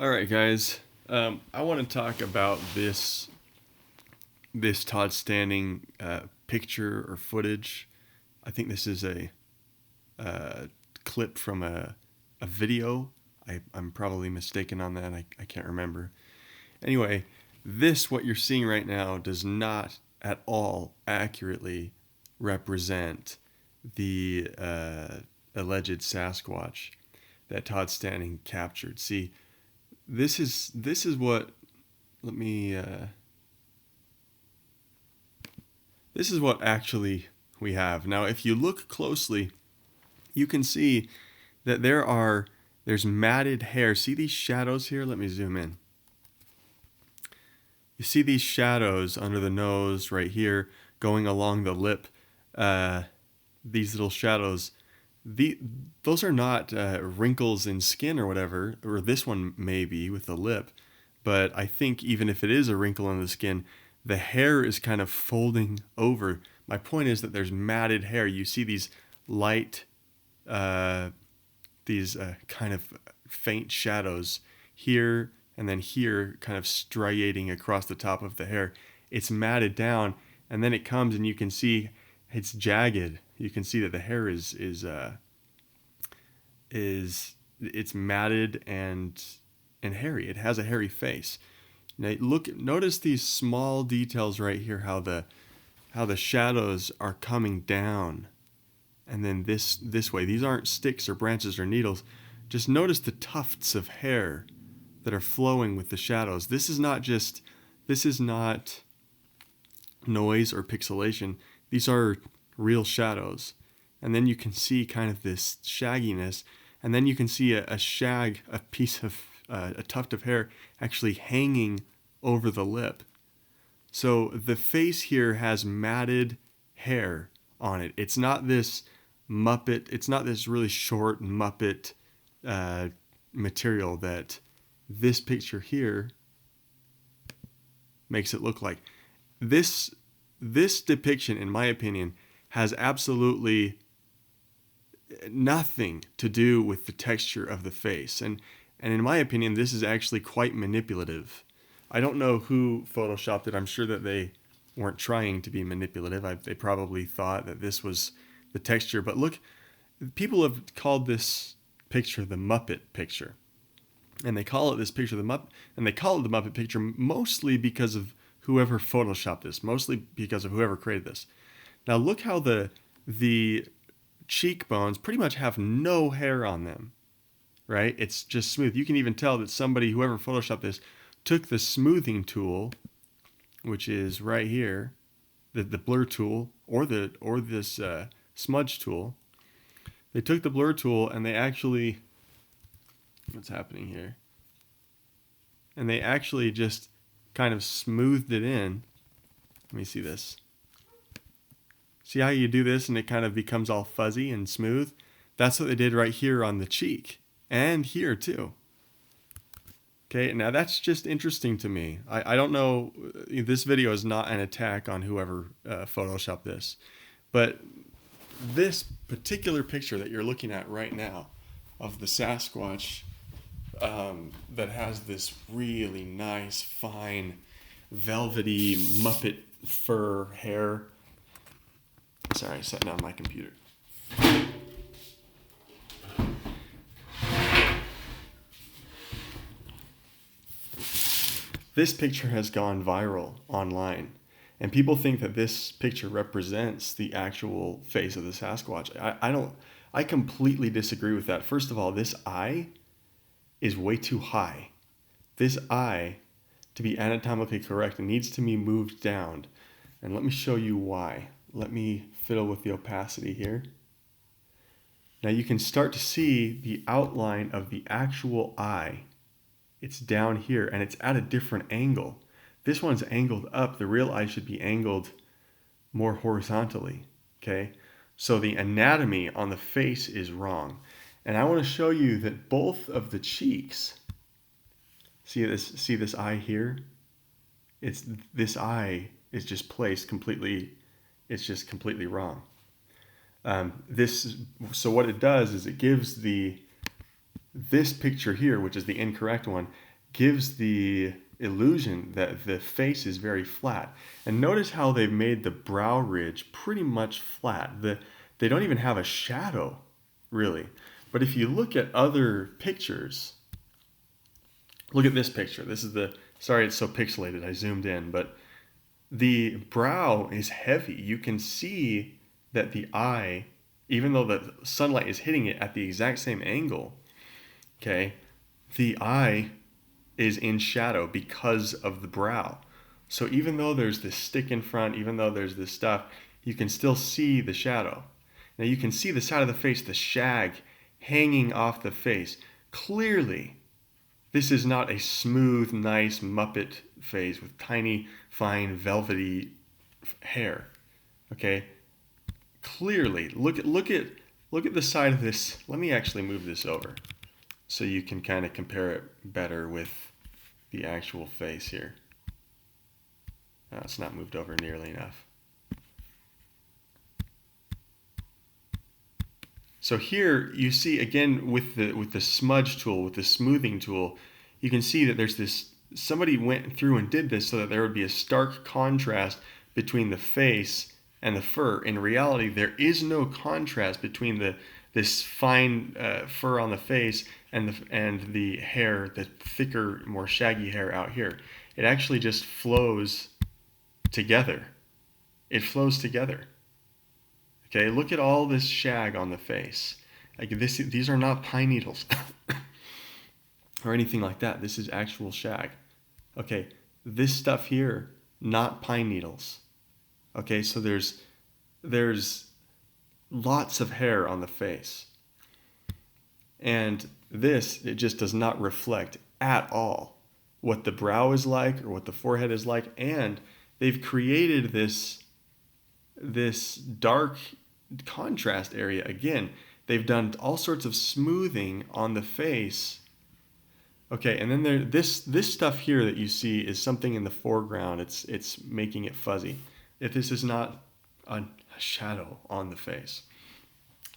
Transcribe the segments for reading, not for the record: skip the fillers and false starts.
All right, guys. I want to talk about this Todd Standing picture or footage. I think this is a clip from a video. I'm probably mistaken on that. I can't remember. Anyway, what you're seeing right now does not at all accurately represent the alleged Sasquatch that Todd Standing captured. See, this is what let me this is what actually we have. Now, if you look closely, you can see that there's matted hair. See these shadows here? Let me zoom in. You see these shadows under the nose right here going along the lip. These little shadows. Those are not wrinkles in skin or whatever, or this one may be with the lip. But I think even if it is a wrinkle in the skin, the hair is kind of folding over. My point is that there's matted hair. You see these light, kind of faint shadows here and then here, kind of striating across the top of the hair. It's matted down, and then it comes and you can see it's jagged. You can see that the hair is it's matted and hairy. It has a hairy face. Now notice these small details right here. How the shadows are coming down, and then this way. These aren't sticks or branches or needles. Just notice the tufts of hair that are flowing with the shadows. This is not noise or pixelation. These are real shadows. And then you can see kind of this shagginess, and then you can see a tuft of hair actually hanging over the lip. So the face here has matted hair on it. It's not this Muppet, it's not this really short Muppet material that this picture here makes it look like. This depiction, in my opinion, has absolutely nothing to do with the texture of the face. And in my opinion, this is actually quite manipulative. I don't know who photoshopped it. I'm sure that they weren't trying to be manipulative. They probably thought that this was the texture. But look, people have called this picture the Muppet picture. And they call it this picture the Muppet, and they call it the Muppet picture mostly because of whoever photoshopped this, mostly because of whoever created this. Now look how the cheekbones pretty much have no hair on them, right? It's just smooth. You can even tell that whoever photoshopped this, took the smoothing tool, which is right here, the blur tool, or this smudge tool. They took the blur tool and they actually, what's happening here? And they actually just kind of smoothed it in. Let me see this. See how you do this and it kind of becomes all fuzzy and smooth? That's what they did right here on the cheek. And here too. Okay, now that's just interesting to me. I don't know, this video is not an attack on whoever photoshopped this. But this particular picture that you're looking at right now of the Sasquatch that has this really nice, fine, velvety Muppet fur hair. Sorry, I set down my computer. This picture has gone viral online, and people think that this picture represents the actual face of the Sasquatch. I completely disagree with that. First of all, this eye is way too high. This eye, to be anatomically correct, needs to be moved down. And let me show you why. Let me fiddle with the opacity here. Now you can start to see the outline of the actual eye. It's down here, and it's at a different angle. This one's angled up. The real eye should be angled more horizontally, okay? So the anatomy on the face is wrong. And I want to show you that both of the cheeks, see this eye here? This eye is just placed completely, it's just completely wrong. So what it does is it gives this picture here, which is the incorrect one, gives the illusion that the face is very flat. And notice how they've made the brow ridge pretty much flat. They don't even have a shadow, really. But if you look at other pictures, look at this picture. This is sorry it's so pixelated, I zoomed in, but the brow is heavy. You can see that the eye, even though the sunlight is hitting it at the exact same angle, okay, the eye is in shadow because of the brow. So even though there's this stick in front, even though there's this stuff, you can still see the shadow. Now you can see the side of the face, the shag hanging off the face. Clearly, this is not a smooth, nice Muppet face with tiny, fine, velvety hair. Okay? Clearly, look at the side of this. Let me actually move this over so you can kind of compare it better with the actual face here. It's not moved over nearly enough. So here you see again with the smudge tool, with the smoothing tool, you can see that there's this, somebody went through and did this so that there would be a stark contrast between the face and the fur. In reality, there is no contrast between this fine fur on the face and the hair, the thicker, more shaggy hair out here. It actually just flows together. It flows together. Okay, look at all this shag on the face. Like these are not pine needles or anything like that. This is actual shag. Okay, this stuff here, not pine needles. Okay, so there's lots of hair on the face. And this, it just does not reflect at all what the brow is like or what the forehead is like. And they've created this dark contrast area. Again, they've done all sorts of smoothing on the face. Okay, and then this stuff here that you see is something in the foreground. It's making it fuzzy. If this is not a shadow on the face,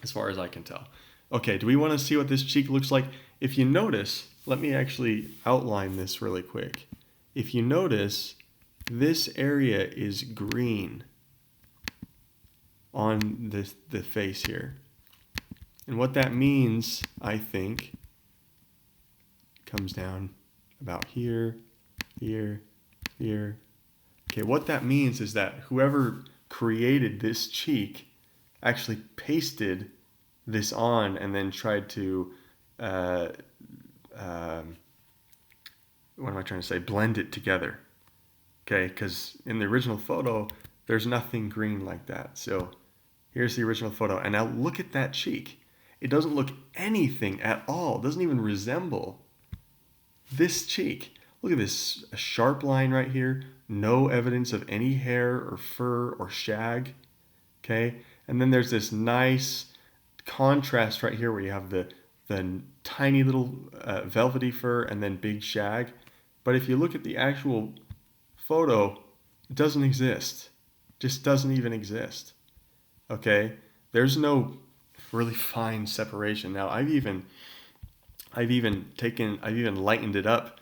as far as I can tell. Okay, do we want to see what this cheek looks like? If you notice, let me actually outline this really quick. If you notice, this area is green on the face here. And what that means, I think, comes down about here, here, here. Okay, what that means is that whoever created this cheek actually pasted this on and then tried to, what am I trying to say? Blend it together. Okay, because in the original photo, there's nothing green like that. So here's the original photo. And now look at that cheek. It doesn't look anything at all. It doesn't even resemble this cheek. Look at this, a sharp line right here. No evidence of any hair or fur or shag. Okay, and then there's this nice contrast right here where you have the tiny little velvety fur and then big shag. But if you look at the actual photo, it doesn't exist. Just doesn't even exist. Okay, there's no really fine separation. Now I've even lightened it up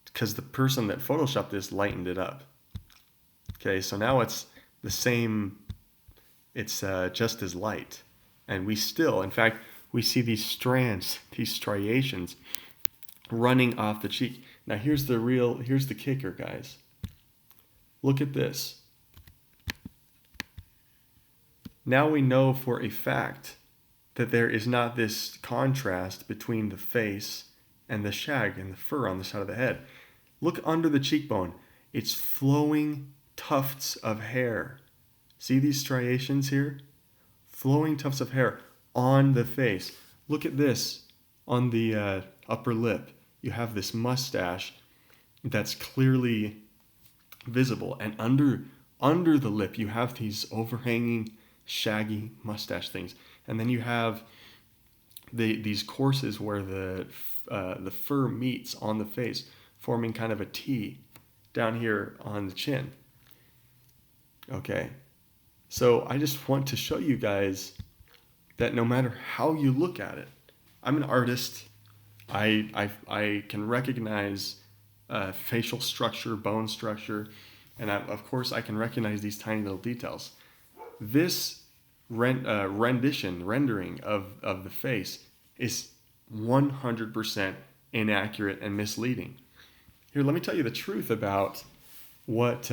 because the person that photoshopped this lightened it up. Okay, so now it's the same. It's just as light. And we still, in fact, we see these strands, these striations running off the cheek. Now here's the kicker, guys. Look at this. Now we know for a fact that there is not this contrast between the face and the shag and the fur on the side of the head. Look under the cheekbone. It's flowing tufts of hair. See these striations here? Flowing tufts of hair on the face. Look at this on the upper lip. You have this mustache that's clearly visible, and under the lip you have these overhanging shaggy mustache things, and then you have these courses where the fur meets on the face, forming kind of a T down here on the chin. Okay, so I just want to show you guys that no matter how you look at it, I'm an artist. I can recognize facial structure, bone structure, and of course I can recognize these tiny little details. This rendering of the face is 100% inaccurate and misleading. Here, let me tell you the truth about what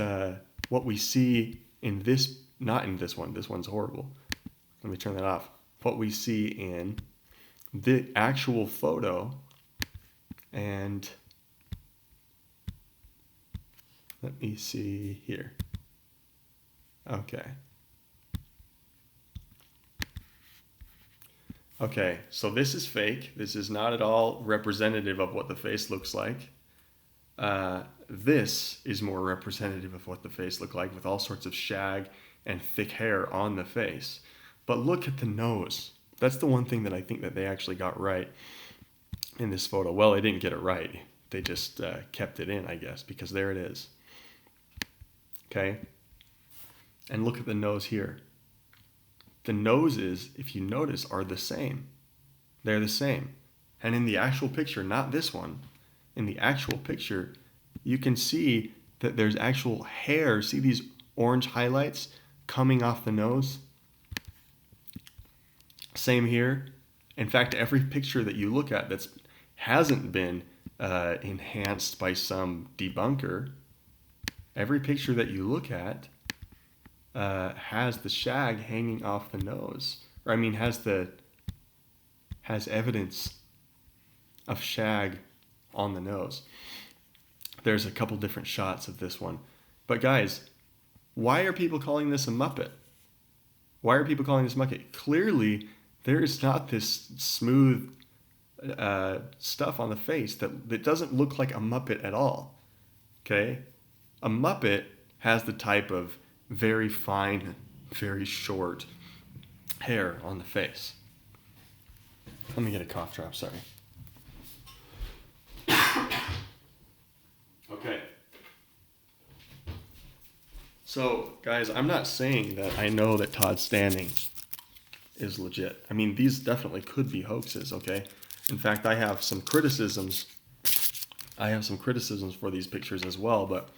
we see in this, not in this one. This one's horrible. Let me turn that off. What we see in the actual photo, and let me see here. Okay, so this is fake. This is not at all representative of what the face looks like. This is more representative of what the face looked like, with all sorts of shag and thick hair on the face. But look at the nose. That's the one thing that I think that they actually got right in this photo. Well, they didn't get it right. They just kept it in, I guess, because there it is. Okay? And look at the nose here. The noses, if you notice, are the same. They're the same. And in the actual picture, not this one, in the actual picture, you can see that there's actual hair. See these orange highlights coming off the nose? Same here. In fact, every picture that you look at that hasn't been enhanced by some debunker, every picture that you look at has the shag hanging off the nose. Or I mean, has evidence of shag on the nose. There's a couple different shots of this one. But guys, why are people calling this a Muppet? Why are people calling this Muppet? Clearly, there is not this smooth stuff on the face that doesn't look like a Muppet at all. Okay? A Muppet has the type of very fine, very short hair on the face. Let me get a cough drop, sorry. Okay. So, guys, I'm not saying that I know that Todd Standing is legit. I mean, these definitely could be hoaxes, okay? In fact, I have some criticisms. For these pictures as well, but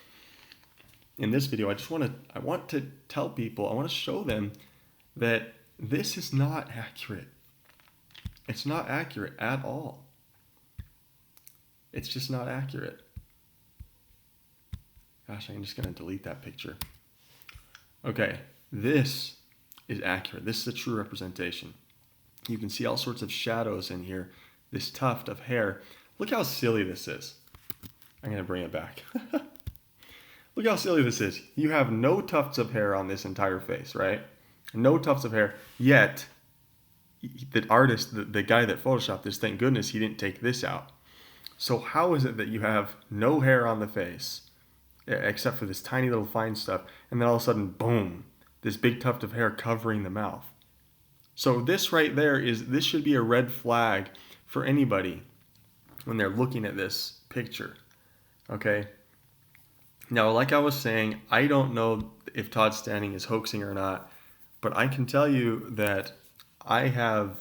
in this video, I want to tell people, I want to show them that this is not accurate. It's not accurate at all. It's just not accurate. Gosh, I'm just going to delete that picture. Okay, this is accurate. This is a true representation. You can see all sorts of shadows in here. This tuft of hair. Look how silly this is. I'm going to bring it back. Look how silly this is. You have no tufts of hair on this entire face, right? No tufts of hair. Yet, the artist, the guy that photoshopped this, thank goodness he didn't take this out. So how is it that you have no hair on the face, except for this tiny little fine stuff, and then all of a sudden, boom, this big tuft of hair covering the mouth? So this right there this should be a red flag for anybody when they're looking at this picture, okay? Now, like I was saying, I don't know if Todd Standing is hoaxing or not, but I can tell you that I have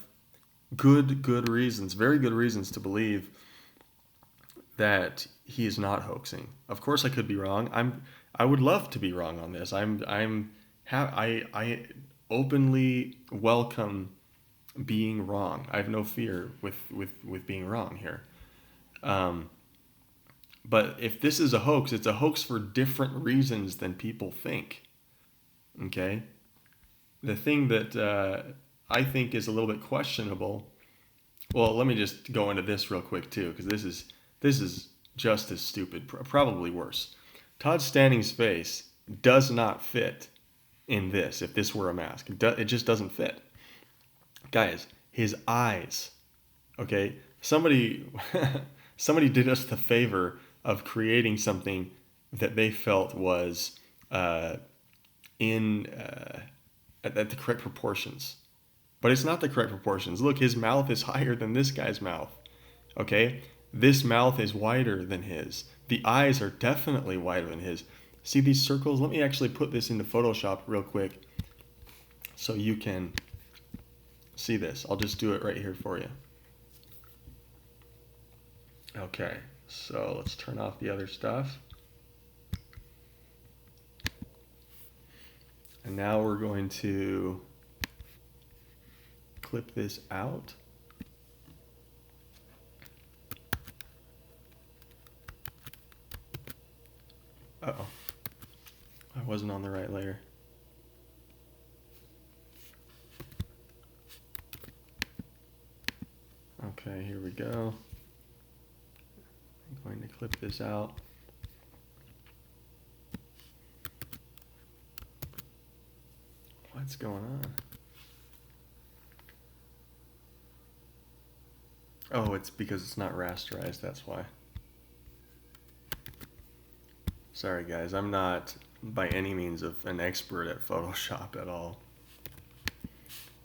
good reasons, very good reasons to believe that he is not hoaxing. Of course, I could be wrong. I would love to be wrong on this. I openly welcome being wrong. I have no fear with being wrong here. But if this is a hoax, it's a hoax for different reasons than people think. Okay? The thing that I think is a little bit questionable. Well, let me just go into this real quick too, because this is just as stupid, probably worse. Todd Standing's face does not fit in this. If this were a mask, it just doesn't fit. Guys, his eyes. Okay, somebody did us the favor of creating something that they felt was at the correct proportions. But it's not the correct proportions. Look, his mouth is higher than this guy's mouth. Okay? This mouth is wider than his. The eyes are definitely wider than his. See these circles? Let me actually put this into Photoshop real quick so you can see this. I'll just do it right here for you. Okay, so let's turn off the other stuff. And now we're going to clip this out. Uh-oh. I wasn't on the right layer. Okay, here we go. I'm going to clip this out. What's going on? Oh, it's because it's not rasterized, that's why. Sorry guys, I'm not by any means an expert at Photoshop at all.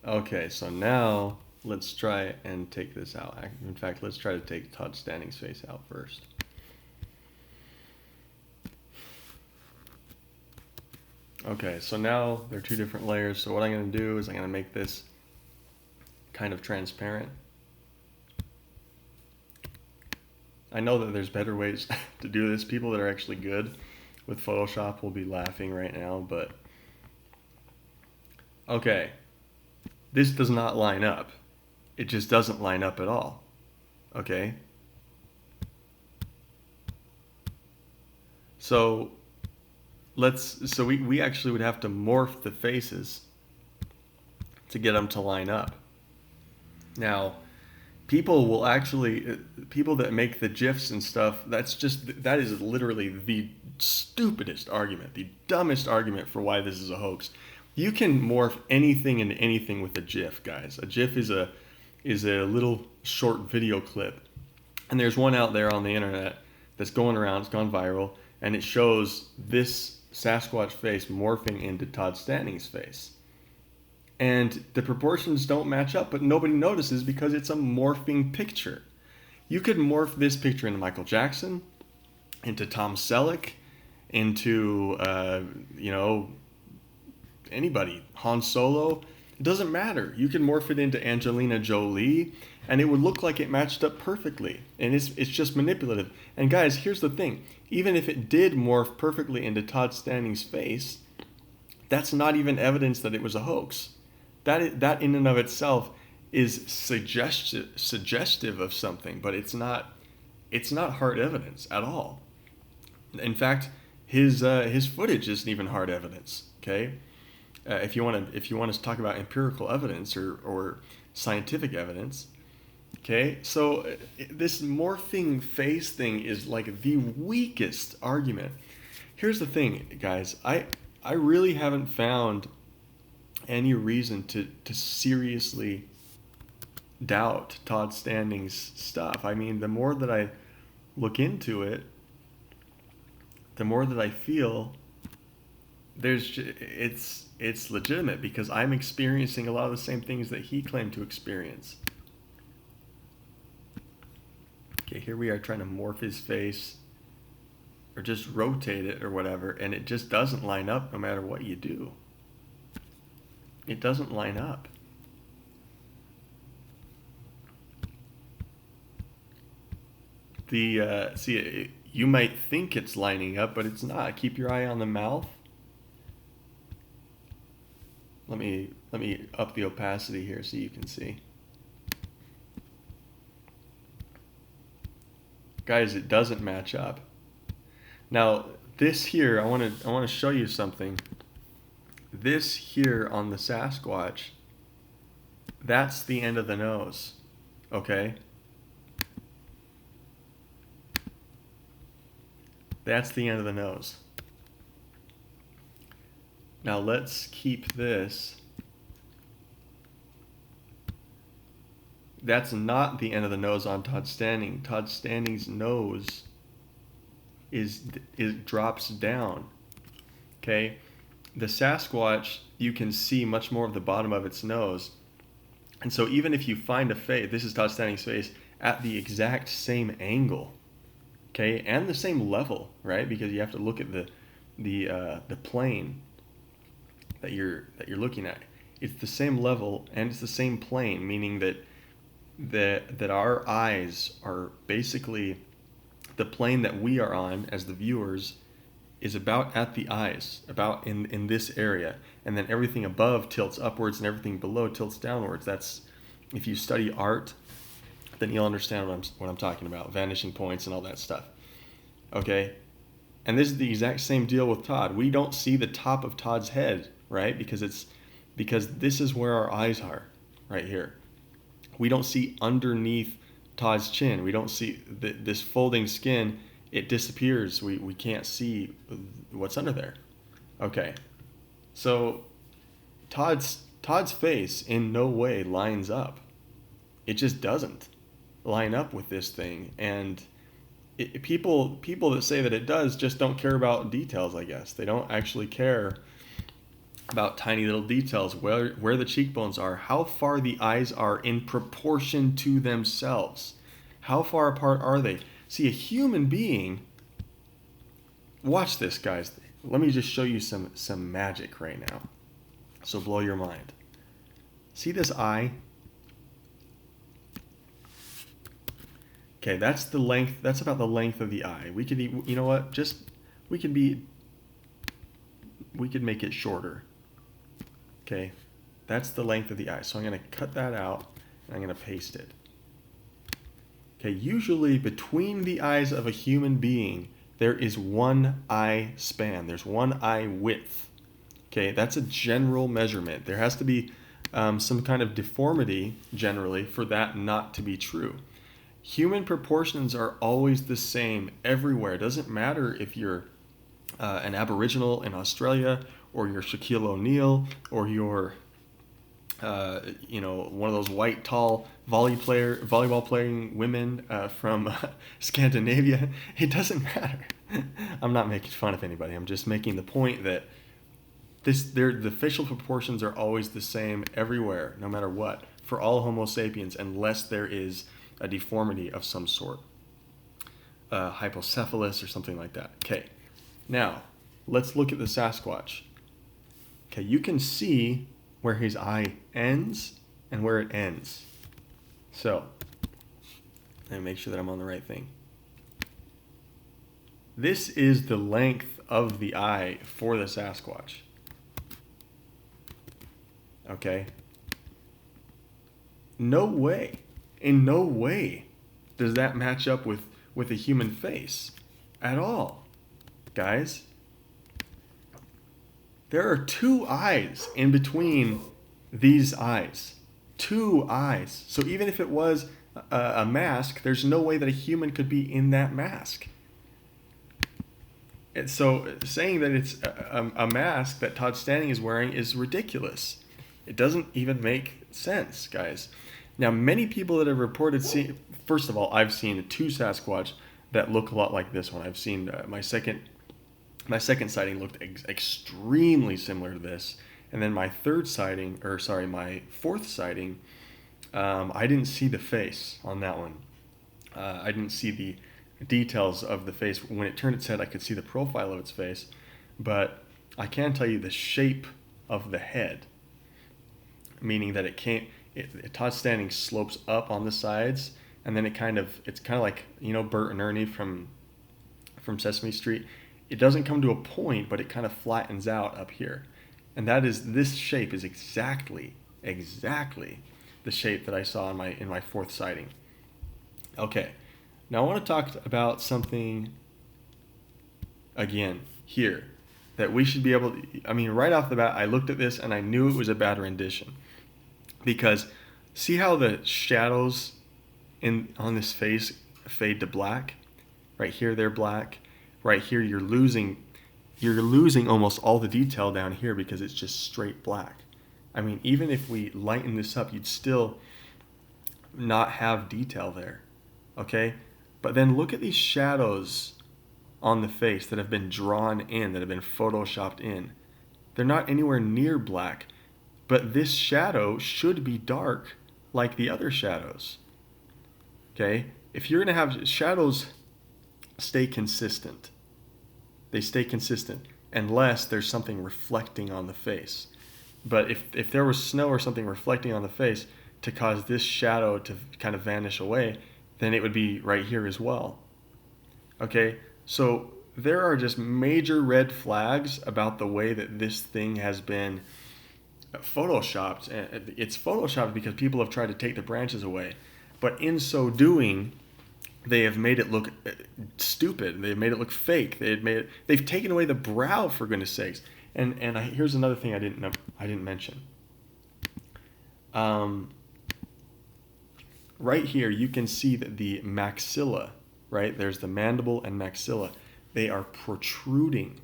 Okay, so now let's try and take this out. In fact, let's try to take Todd Stanning's face out first. Okay, so now there are two different layers. So what I'm going to do is I'm going to make this kind of transparent. I know that there's better ways to do this. People that are actually good with Photoshop will be laughing right now, but okay, this does not line up. It just doesn't line up at all. Okay? So we actually would have to morph the faces to get them to line up. Now, people that make the GIFs and stuff, that is literally the stupidest argument, the dumbest argument for why this is a hoax. You can morph anything into anything with a GIF, guys. A GIF is a little short video clip. And there's one out there on the internet that's going around, it's gone viral, and it shows this Sasquatch face morphing into Todd Stanning's face. And the proportions don't match up, but nobody notices because it's a morphing picture. You could morph this picture into Michael Jackson, into Tom Selleck, into, anybody, Han Solo. It doesn't matter. You can morph it into Angelina Jolie, and it would look like it matched up perfectly. And it's just manipulative. And guys, here's the thing. Even if it did morph perfectly into Todd Stanning's face, that's not even evidence that it was a hoax. That in and of itself is suggestive of something, but it's not hard evidence at all. In fact, his footage isn't even hard evidence. Okay, if you want to talk about empirical evidence or scientific evidence. Okay, so this morphing face thing is like the weakest argument. Here's the thing, guys. I really haven't found any reason to seriously doubt Todd Stanning's stuff. I mean, the more that I look into it, the more that I feel it's legitimate because I'm experiencing a lot of the same things that he claimed to experience. Okay, here we are trying to morph his face or just rotate it or whatever, and it just doesn't line up no matter what you do. It doesn't line up. You might think it's lining up, but it's not. Keep your eye on the mouth. Let me up the opacity here so you can see. Guys, it doesn't match up. Now, this here, I want to show you something. This here on the Sasquatch, that's the end of the nose. Okay? That's the end of the nose. Now let's keep this. That's not the end of the nose on Todd Stanning. Todd Stanning's nose drops down. Okay? The Sasquatch, you can see much more of the bottom of its nose. And so even if you find a face, this is Todd Stanning's face, at the exact same angle, okay, and the same level, right? Because you have to look at the plane that you're looking at. It's the same level and it's the same plane, meaning that our eyes are basically the plane that we are on as the viewers is about at the eyes, about in this area, and then everything above tilts upwards and everything below tilts downwards. That's, if you study art, then you'll understand what I'm talking about, vanishing points and all that stuff. Okay? And this is the exact same deal with Todd. We don't see the top of Todd's head, right? Because this is where our eyes are, right here. We don't see underneath Todd's chin. We don't see this folding skin. It disappears. We can't see what's under there. Okay. So Todd's face in no way lines up. It just doesn't line up with this thing. And people that say that it does just don't care about details, I guess. They don't actually care about tiny little details, where the cheekbones are, how far the eyes are in proportion to themselves. How far apart are they? See, a human being, watch this, guys. Let me just show you some magic right now. So blow your mind. See this eye? Okay, that's the length. That's about the length of the eye. We could, you know what? We could make it shorter. Okay, that's the length of the eye. So I'm going to cut that out and I'm going to paste it. Okay, usually between the eyes of a human being, there is one eye span. There's one eye width. Okay, that's a general measurement. There has to be some kind of deformity generally for that not to be true. Human proportions are always the same everywhere. It doesn't matter if you're an Aboriginal in Australia, or you're Shaquille O'Neal, or you're one of those white tall volleyball playing women from Scandinavia. It doesn't matter. I'm not making fun of anybody. I'm just making the point that the facial proportions are always the same everywhere, no matter what, for all Homo sapiens, unless there is a deformity of some sort, hypocephalus or something like that. Okay, now let's look at the Sasquatch. Okay, you can see where his eye ends and where it ends. So, let me make sure that I'm on the right thing. This is the length of the eye for the Sasquatch. Okay? No way, in no way does that match up with a human face at all, guys. There are two eyes in between these eyes. Two eyes. So even if it was a mask, there's no way that a human could be in that mask. And so saying that it's a mask that Todd Standing is wearing is ridiculous. It doesn't even make sense, guys. Now, many people that have reported first of all, I've seen two Sasquatch that look a lot like this one. I've seen my second sighting looked extremely similar to this, and then my fourth sighting, I didn't see the face on that one. I didn't see the details of the face. When it turned its head, I could see the profile of its face, but I can tell you the shape of the head, meaning that Todd Standing slopes up on the sides, and then it's kind of like, Bert and Ernie from Sesame Street. It doesn't come to a point, but it kind of flattens out up here. And this shape is exactly the shape that I saw in my fourth sighting. Okay, now I want to talk about something again here that we should be able to, right off the bat, I looked at this and I knew it was a bad rendition. Because see how the shadows on this face fade to black? Right here they're black. Right here you're losing almost all the detail down here because it's just straight black. Even if we lighten this up, you'd still not have detail there. Okay? But then look at these shadows on the face that have been drawn in, that have been photoshopped in. They're not anywhere near black, but this shadow should be dark like the other shadows. Okay? If you're going to have shadows stay consistent. They stay consistent unless there's something reflecting on the face. But if there was snow or something reflecting on the face to cause this shadow to kind of vanish away, then it would be right here as well. Okay, so there are just major red flags about the way that this thing has been photoshopped. And it's photoshopped because people have tried to take the branches away, but in so doing, they have made it look stupid. They've made it look fake. They've taken away the brow, for goodness sakes. And here's another thing I didn't mention. Right here, you can see that the maxilla, right? There's the mandible and maxilla. They are protruding.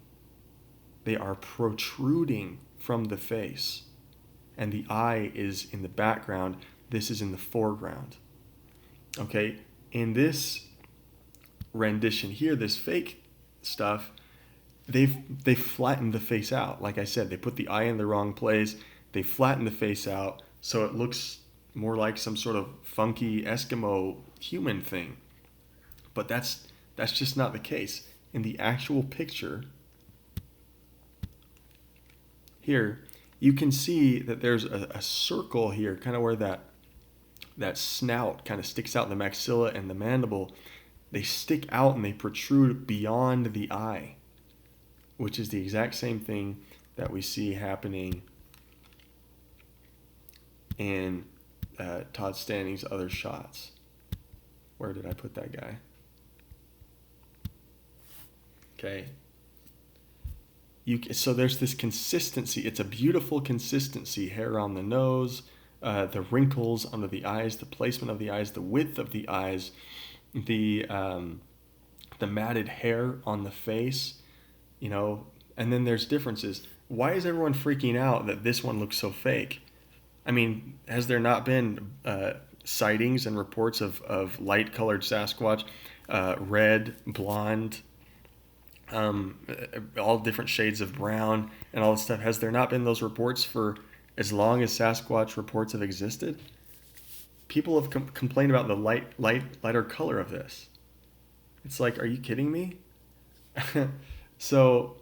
They are protruding from the face. And the eye is in the background. This is in the foreground. Okay? In this rendition here, this fake stuff, they've flattened the face out. Like I said, they put the eye in the wrong place. They flattened the face out so it looks more like some sort of funky Eskimo human thing. But that's just not the case. In the actual picture here, you can see that there's a circle here, kind of where that snout kind of sticks out, the maxilla and the mandible. They stick out and they protrude beyond the eye, which is the exact same thing that we see happening in Todd Stanning's other shots. Where did I put that guy? Okay. So there's this consistency. It's a beautiful consistency. Hair on the nose, the wrinkles under the eyes, the placement of the eyes, the width of the eyes, the matted hair on the face, and then there's differences. Why is everyone freaking out that this one looks so fake? I mean, has there not been sightings and reports of light-colored Sasquatch, red, blonde, all different shades of brown and all this stuff? Has there not been those reports for as long as Sasquatch reports have existed? People have complained about the lighter color of this. It's like, are you kidding me? So,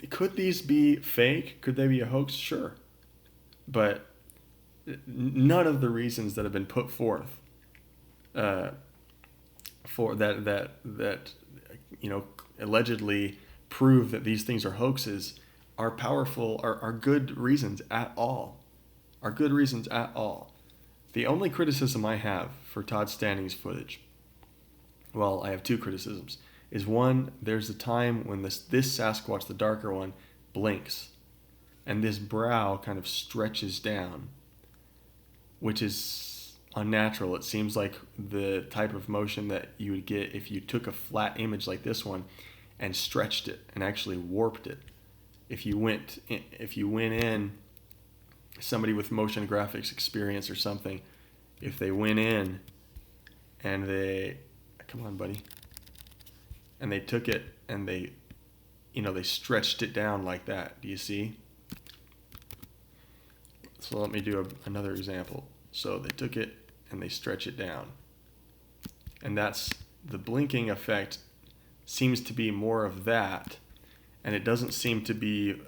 could these be fake? Could they be a hoax? Sure. But none of the reasons that have been put forth for that allegedly prove that these things are hoaxes are powerful, are good reasons at all. Are good reasons at all. The only criticism I have for Todd Stanning's footage, well, I have two criticisms, is one, there's a time when this Sasquatch, the darker one, blinks, and this brow kind of stretches down, which is unnatural. It seems like the type of motion that you would get if you took a flat image like this one and stretched it and actually warped it. If you went in, somebody with motion graphics experience or something, if they went in and come on, buddy, and they took it and they stretched it down like that. Do you see? So let me do another example. So they took it and they stretch it down. And that's the blinking effect seems to be more of that. And it doesn't seem to be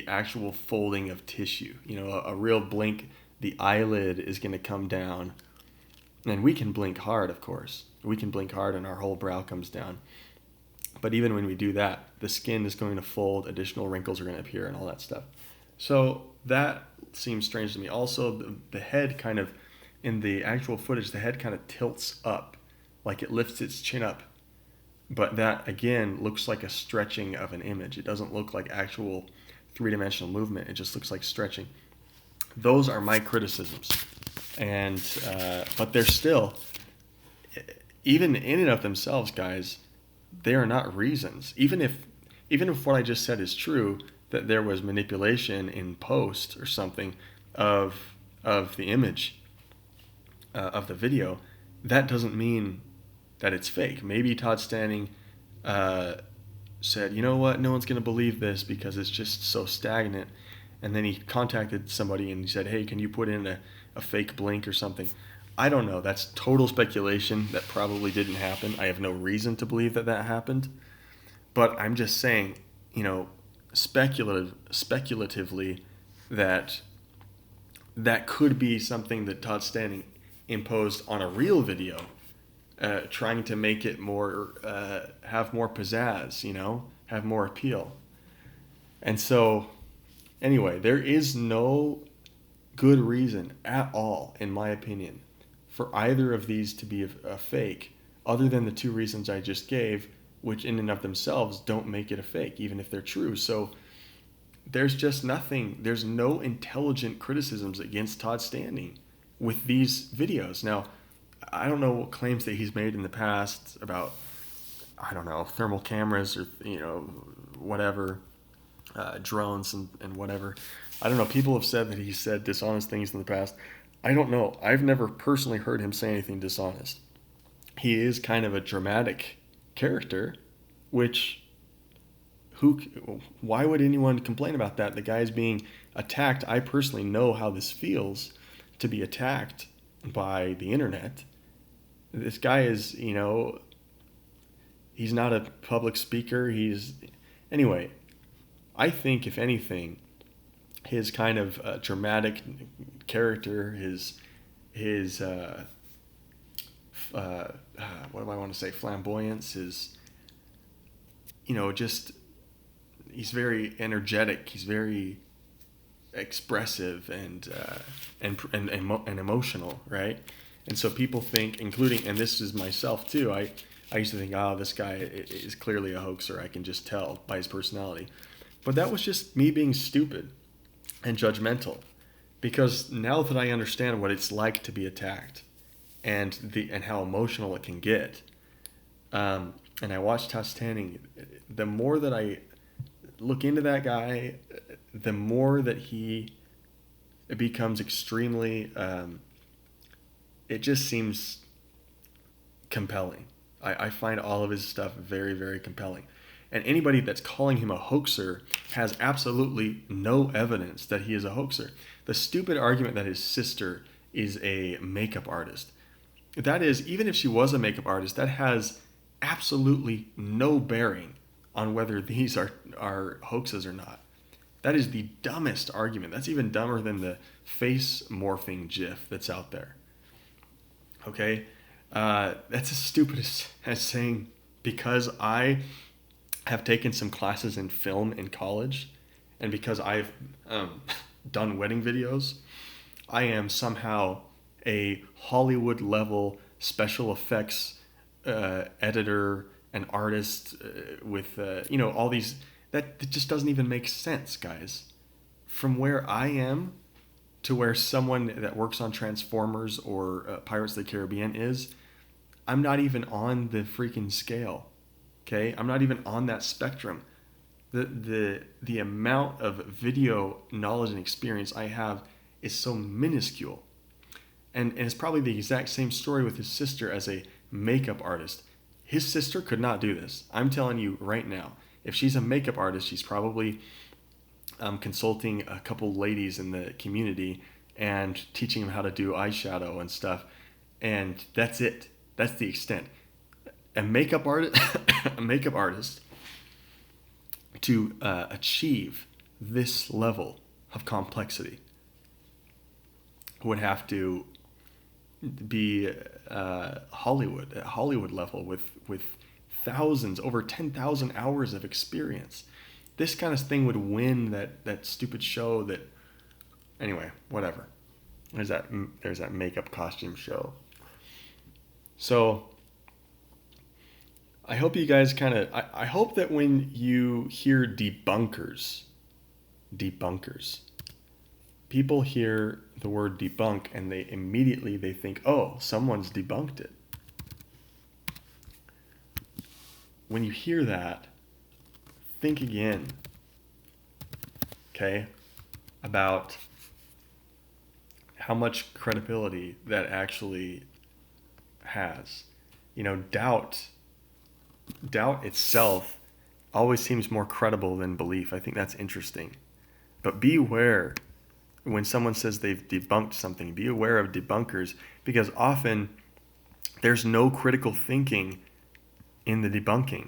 actual folding of tissue. A real blink, the eyelid is going to come down. And we can blink hard, of course. We can blink hard and our whole brow comes down. But even when we do that, the skin is going to fold, additional wrinkles are going to appear and all that stuff. So that seems strange to me. Also, the head kind of, in the actual footage, the head kind of tilts up, like it lifts its chin up. But that, again, looks like a stretching of an image. It doesn't look like actual three-dimensional movement. It just looks like stretching. Those are my criticisms. And but they're still, even in and of themselves, guys, they are not reasons. Even if what I just said is true, that there was manipulation in post or something of the image, of the video, that doesn't mean that it's fake. Maybe Todd Stanning said, you know what, no one's going to believe this because it's just so stagnant. And then he contacted somebody and he said, hey, can you put in a fake blink or something? I don't know. That's total speculation. That probably didn't happen. I have no reason to believe that happened. But I'm just saying, speculatively, that could be something that Todd Stanning imposed on a real video trying to make it more, have more pizzazz, have more appeal. And so, anyway, there is no good reason at all, in my opinion, for either of these to be a fake, other than the two reasons I just gave, which in and of themselves don't make it a fake, even if they're true. So there's just nothing, there's no intelligent criticisms against Todd Standing with these videos. Now, I don't know what claims that he's made in the past about, I don't know, thermal cameras or, whatever, drones and whatever. I don't know. People have said that he said dishonest things in the past. I don't know. I've never personally heard him say anything dishonest. He is kind of a dramatic character, which why would anyone complain about that? The guy's being attacked. I personally know how this feels to be attacked by the internet. This guy is, he's not a public speaker. Anyway, I think if anything, his kind of dramatic character, his what do I want to say, flamboyance, just, he's very energetic. He's very expressive and emotional, right? And so people think, including, and this is myself too, I used to think, this guy is clearly a hoaxer. I can just tell by his personality. But that was just me being stupid and judgmental, because now that I understand what it's like to be attacked and how emotional it can get, and I watched Todd Standing, the more that I look into that guy, the more that he becomes extremely, it just seems compelling. I find all of his stuff very, very compelling. And anybody that's calling him a hoaxer has absolutely no evidence that he is a hoaxer. The stupid argument that his sister is a makeup artist. That is, even if she was a makeup artist, that has absolutely no bearing on whether these are hoaxes or not. That is the dumbest argument. That's even dumber than the face morphing GIF that's out there. Okay? That's as stupid as saying, because I have taken some classes in film in college, and because I've done wedding videos, I am somehow a Hollywood level special effects editor and artist with all these. That just doesn't even make sense, guys. From where I am to where someone that works on Transformers or Pirates of the Caribbean is, I'm not even on the freaking scale. Okay, I'm not even on that spectrum. The amount of video knowledge and experience I have is so minuscule. And it's probably the exact same story with his sister as a makeup artist. His sister could not do this. I'm telling you right now. If she's a makeup artist, she's probably consulting a couple ladies in the community and teaching them how to do eyeshadow and stuff. And that's it. That's the extent. A makeup artist to achieve this level of complexity would have to be Hollywood, at Hollywood level with thousands, over 10,000 hours of experience. This kind of thing would win that stupid show that, anyway, whatever. There's that makeup costume show. So I hope you guys I hope that when you hear debunkers, people hear the word debunk and they immediately think, oh, someone's debunked it. When you hear that, think again, okay, about how much credibility that actually has. Doubt itself always seems more credible than belief. I think that's interesting. But beware when someone says they've debunked something. Be aware of debunkers, because often there's no critical thinking in the debunking.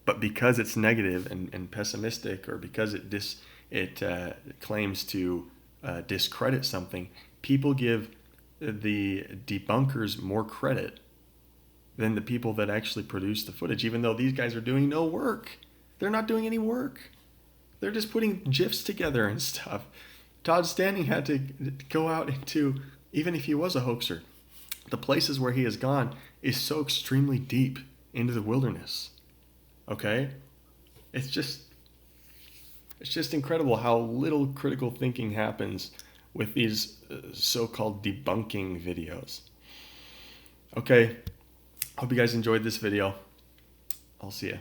But because it's negative and pessimistic, or because it claims to discredit something, people give the debunkers more credit than the people that actually produce the footage, even though these guys are doing no work. They're not doing any work. They're just putting GIFs together and stuff. Todd Standing had to go out into, even if he was a hoaxer, the places where he has gone is so extremely deep into the wilderness. Okay? It's just incredible how little critical thinking happens with these so-called debunking videos. Okay, hope you guys enjoyed this video. I'll see ya.